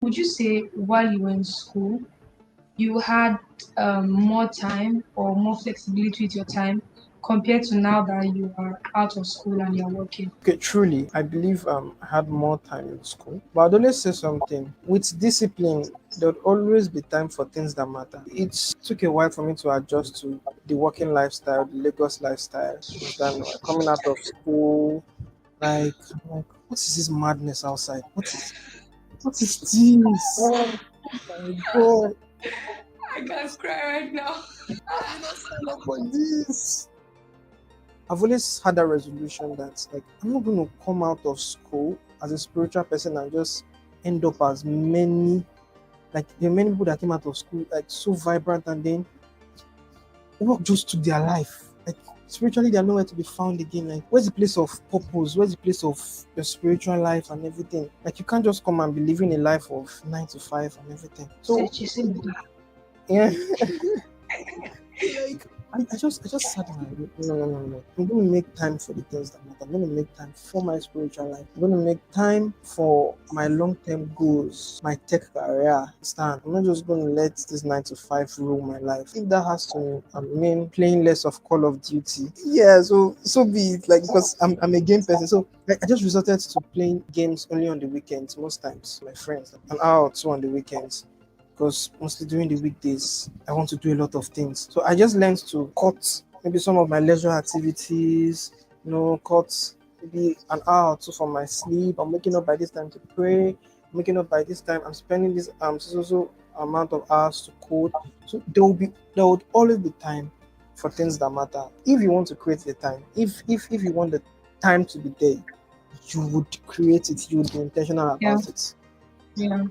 would you say while you were in school, you had more time or more flexibility with your time compared to now that you are out of school and you're working? Okay, truly, I believe I had more time in school. But I'd always say something. With discipline, there would always be time for things that matter. It took a while for me to adjust to the working lifestyle, the Lagos lifestyle. Understand? Like, coming out of school, like, what is this madness outside? What is this? Oh my god! I can't cry right now. I did not sign up for this. I've always had that resolution that like I'm not going to come out of school as a spiritual person and just end up as many like there are many people that came out of school like so vibrant and then work just took their life. Like spiritually they're nowhere to be found again. Like where's the place of purpose? Where's the place of your spiritual life and everything? Like you can't just come and be living a life of 9 to 5 and everything. So Such is it. yeah. Like I just sat down and no. I'm gonna make time for the things that matter. I'm gonna make time for my spiritual life. I'm gonna make time for my long-term goals, my tech career. Stand. I'm not just gonna let this 9 to 5 rule my life. If that has to mean playing less of Call of Duty, yeah, so be it. Like because I'm a game person, so like, I just resorted to playing games only on the weekends most times. My friends, an hour or two on the weekends because mostly during the weekdays I want to do a lot of things. So I just learned to cut maybe some of my leisure activities, cut maybe an hour or two from my sleep. I'm waking up by this time to pray. I'm waking up by this time. I'm spending this so amount of hours to code. So there would always be time for things that matter. If you want to create the time, if you want the time to be there, you would create it. You would be intentional Yeah, about it. yeah.